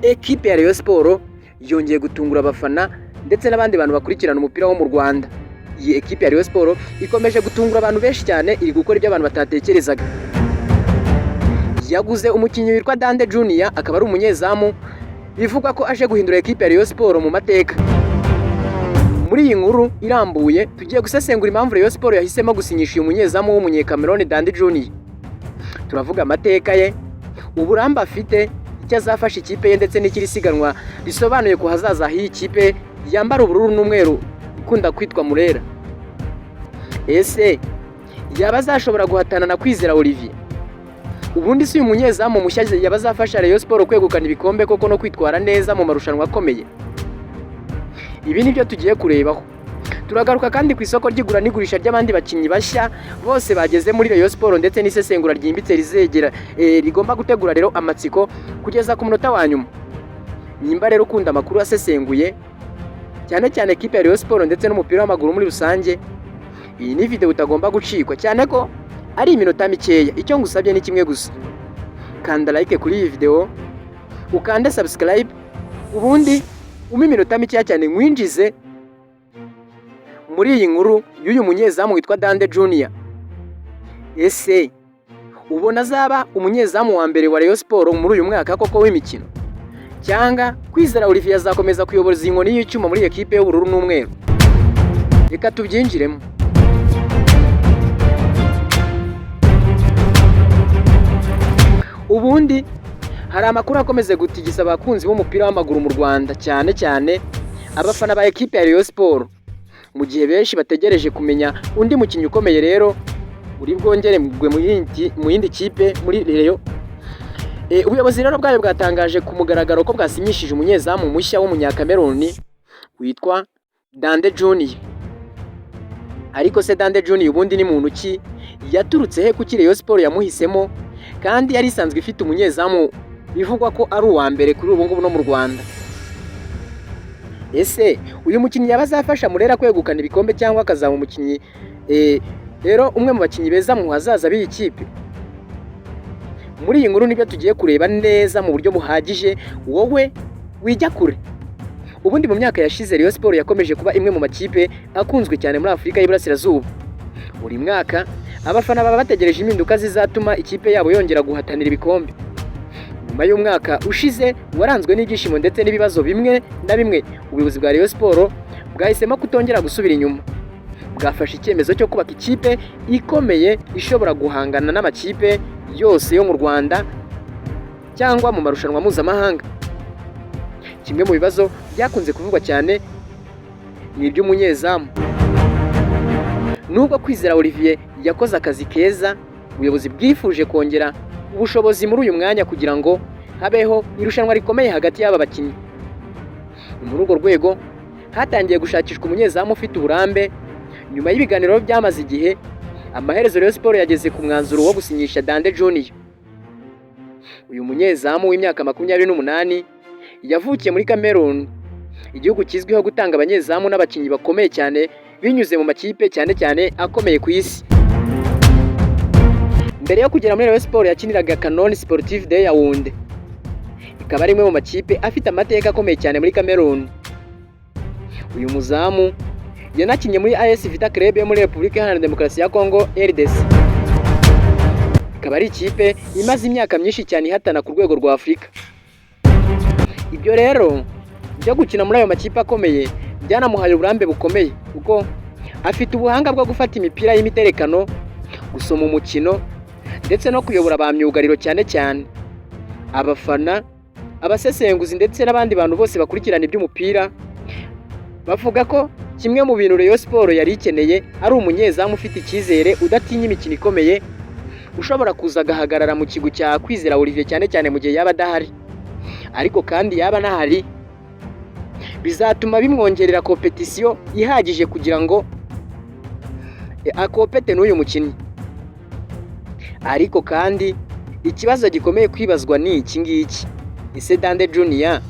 Ekipe ya Rayon Sport yongeye gutungura abafana ndetse n'abandi bantu bakurikirana umupira wo mu Rwanda. Iyi ekipe ya Rayon Sport ikomeje gutungura abantu benshi cyane, iri gukora ibyo abantu batatekerezaga. Yaguze umukinnyi witwa Dande Junior, akaba ari umunyezamu, bivugwa ko aje guhindura ekipe ya Rayon Sport mu mateka. Muri iyi nkuru irambuye tugiye gusesengura impamvu Rayon Sport yahisemo gusinyisha uyu munyezamu w'umunye-Cameroon Dande Junior. Turavuga amateka ye, uburambe afite, icyo azafasha ikipe ye ndetse n'ikirisiganwa risobanuye ku hazaza h'iyi kipe yambara ubururu n'umweru ikunda kwitwa Murera. Ese yaba azashobora guhatana na Kwizera Olivier? Ubundi si uyu munyezamu mushya yaba azafasha Rayon Sport kwegukana ibikombe koko no kwitwara neza mu marushanwa akomeye? Ibi nibyo tugiye kurebaho. Turagaruka kandi ku isoko ry'igura n'igurisha ry'abandi bakinnyi bashya bose bageze muri Rayon Sport ndetse n'isesengura ryimbitse rizegera rigomba gutegura rero amatsiko kugeza ku munota wa nyuma. Nimba rero ukunda amakuru asesenguye cyane cyane ekipe ya Rayon Sport ndetse n'umupira w'amaguru muri rusange, iyi ni video utagomba gucikwa cyane ko ari iminota mikeya. Icyo ngusabye ni kimwe gusa: kanda like kuri iyi video, ukande subscribe, ubundi iminota mikeya cyane mwinjize muri iyi nkuru y'uyu munyezamu witwa Dande Junior. Ese ubona azaba umunyezamu wa mbere wa Rayon Sport muri uyu mwaka koko w'imikino, cyangwa Kwizera Olivier azakomeza kuyoboza inkoni y'icyuma muri ekipe y'ubururu n'umweru? Reka tubyinjiremo. Ubundi hari amakuru akomeze gutigisa abakunzi b'umupira w'amaguru mu Rwanda, cyane cyane abafana ba ekipe ya Rayon Sport, mu gihe benshi bategereje kumenya undi mukinnyi ukomeye rero uri bwongererwe mu yindi kipe muri Rayon. Ubuyobozi rero bwayo bwatangaje ku mugaragaro ko bwasinyishije umunyezamu mushya w'umunya-Cameroon witwa Dande Junior. Ariko se Dande Junior ubundi ni muntu ki? Yaturutse he kuki Rayon Sport yamuhisemo kandi yari isanzwe ifite umunyezamu bivugwa ko ari uwa mbere kuri ubu ngubu no mu Rwanda? Ese uyu mukinnyi yaba azafasha Murera kwegukana ibikombe cyangwa akazaba umukinnyi rero umwe mu bakinnyi beza mu hazaza b'iyi kipe? Muri iyi nkuru nibyo tugiye kureba neza mu buryo buhagije, wowe wijya kure. Ubundi mu myaka yashize Rayon Sport yakomeje kuba imwe mu makipe akunzwe cyane muri Afurika y'Iburasirazuba. Buri mwaka abafana baba bategereje impinduka zizatuma ikipe yabo yongera guhatanira ibikombe. Nyuma y'umwaka ushize waranzwe n'ibyishimo ndetse n'ibibazo bimwe na bimwe, ubuyobozi bwa Rayon Sport bwahisemo kutongera gusubira inyuma. Bwafashe icyemezo cyo kubaka ikipe ikomeye ishobora guhangana n'amakipe yose yo mu Rwanda cyangwa mu marushanwa mpuzamahanga. Kimwe mu bibazo byakunze kuvugwa cyane ni iby'umunyezamu. Nubwo Kwizera Olivier yakoze akazi keza, ubuyobozi bwifuje kongera ubushobozi muri uyu mwanya kugira ngo habeho irushanwa rikomeye hagati y'aba bakinnyi. Muri urwo rwego hatangiye gushakishwa umunyezamu ufite uburambe. Nyuma y'ibiganiro byamaze igihe, amaherezo Rayon Sport yageze ku mwanzuro wo gusinyisha Dande Junior. Uyu munyezamu w'imyaka 28 yavukiye muri Cameroon, igihugu kizwiho gutanga abanyezamu n'abakinnyi bakomeye cyane binyuze mu makipe cyane cyane akomeye ku isi. Mbere yo kugera muri Rayon Sport yakiniraga Canon Sportif de Yaounde, ikaba ari imwe mu makipe afite amateka akomeye cyane muri Cameroon. Uyu muzamu yanakinye muri AS Vita Club yo muri Repubulika Iharanira Demokarasi ya Congo RDC. Ikaba ari ikipe imaze imyaka myinshi cyane ihatana ku rwego rwa Afurika. Ibyo rero byo gukina muri ayo makipe akomeye byanamuhaye uburambe bukomeye, kuko afite ubuhanga bwo gufata imipira y'imiterekano, gusoma umukino ndetse no kuyobora ba myugariro cyane cyane. Abafana, abasesenguzi ndetse n'abandi bantu bose bakurikirana iby'umupira bavuga ko kimwe mu bintu Rayon Sport yari ikeneye ari umunyezamu ufite icyizere, udatinya imikino ikomeye, ushobora kuza agahagarara mu kigo cya Kwizera Olivier cyane cyane mu gihe yaba adahari. Ariko kandi yaba nahari bizatuma bimwongerera competition ihagije kugira ngo akopete n'uyu mukinnyi. Ariko kandi ikibazo gikomeye kwibazwa ni iki ngiki: ese Dande Junior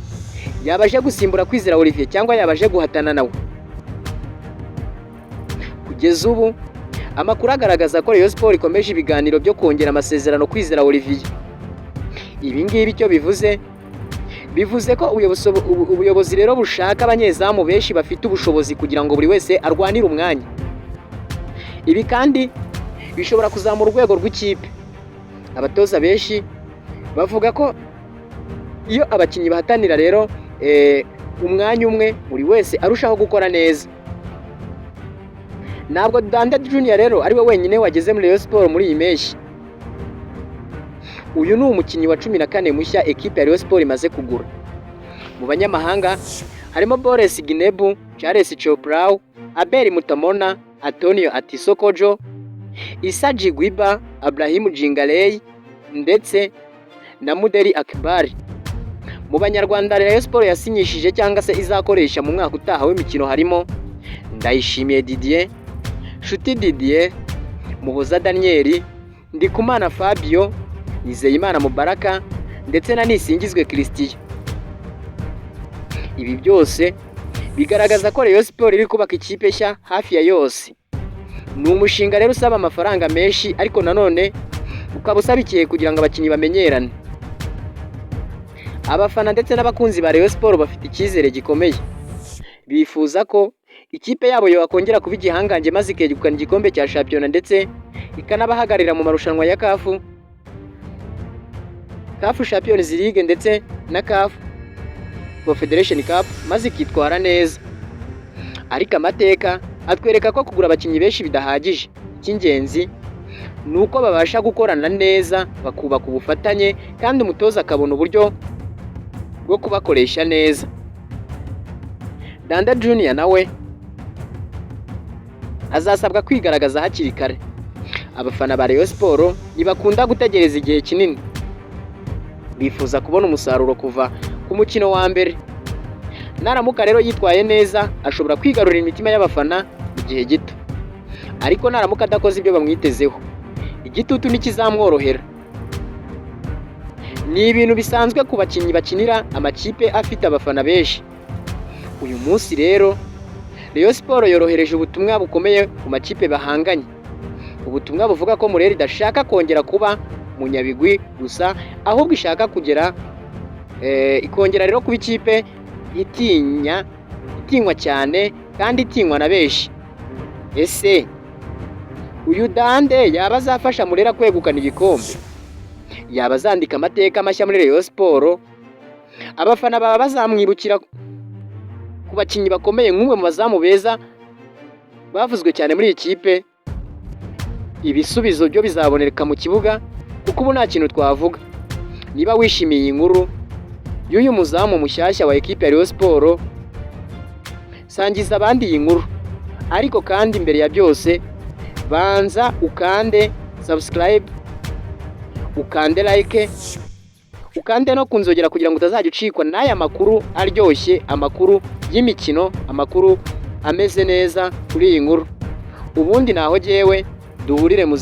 yabaje gusimbura Kwizera Olivier cyangwa yabaje guhatana nawe? Kugeza ubu amakuru agaragaza ko Rayon Sport ikomeje ibiganiro byo kongera amasezerano Kwizera Olivier. Ibi ngibi icyo bivuze bivuze ko ubuyobozi rero bushaka abanyezamu benshi bafite ubushobozi kugira ngo buri wese arwanire umwanya. Ibi kandi bishobora kuzamura urwego rw'ikipe. Abatoza benshi bavuga ko iyo abakinnyi bahatanira rero umwanya umwe, buri wese arushaho gukora neza. Ntabwo Dande Junior rero ari we wenyine wageze muri Rayon Sports muri iyi mpeshyi. Uyu ni umukinnyi wa 14 mushya ekipe ya Rayon Sports imaze kugura. Mu banyamahanga harimo Boris Ginebu, Charles Choprau, Abel Mutamona, Antonio Atisokojo, Issa Jigwiba, Abrahim Jingalei ndetse na Muderi Akbar. Mu banyarwanda Rayon Sports yasinyishije cyangwa se izakoresha mu mwaka utaha w'imikino harimo Ndayishimiye Didier, Nshuti Didier, Muhoza Daniel, Ndikumana Fabio, Nizeyimana Mubaraka ndetse na Nisingizwe Christian. Ibi byose bigaragaza ko Rayon Sports iri kubaka ikipe nshya hafi ya yose. Ni umushinga rero usaba amafaranga menshi, ariko nanone ukaba usabikiye kugira ngo abakinnyi bamenyerane. Abafana ndetse n'abakunzi ba Rayon Sports bafite icyizere gikomeye. Bifuza ko ikipe yabo yakongera kuba igihangange maze ikegukana igikombe cya shampiyona ndetse ikanabahagararira mu marushanwa ya CAF Champions League ndetse na CAF Confederation Cup maze ikitwara neza. Ariko amateka atwereka ko kugura abakinnyi benshi bidahagije. Icy'ingenzi ni uko babasha gukorana neza, bakubaka ubufatanye, kandi umutoza akabona uburyo bwo kubakoresha neza. Dande Junior nawe azasabwa kwigaragaza hakiri kare. Abafana ba Rayon Sports ntibakunda gutegereza igihe kinini. Bifuza kubona umusaruro kuva ku mukino wa mbere. Naramuka rero yitwaye neza, ashobora kwigarurira imitima y'abafana mu gihe gito. Ariko naramuka adakoze ibyo bamwitezeho, igitutu nikizamworohera. Ni ibintu bisanzwe ku bakinnyi bakinira amakipe afite abafana benshi. Uyu munsi rero Rayon Sports yorohereje ubutumwa bukomeye ku makipe bahanganye. Ubutumwa buvuga ko Mureri idashaka kongera kuba munyabigwi gusa, ahubwo ishaka kugera ikongera rero kuba ikipe itinywa cyane kandi itinywa na benshi. Ese uyu Dande yaba azafasha Murera kwegukana igikombe? Yaba azandika amateka mashya muri Rayon Sports? Abafana baba bazamwibukira ku bakinnyi bakomeye nk'umwe mu bazamu beza bavuzwe cyane muri iyi kipe? Ibisubizo byo bizaboneka mu kibuga, kuko ubu nta kintu twavuga. Niba wishimiye iyi nkuru y'uyu muzamu mushyashya wa ekipe ya Rayon Sports, sangiza abandi iyi nkuru. Ariko kandi mbere ya byose, banza ukande subscribe, ukande like, ukande no kunzogera kugira ngo utazajya ucikwa n'aya makuru aryoshye, amakuru y'imikino, amakuru ameze neza kuri iyi nkuru. Ubundi naho jewe duhurire mu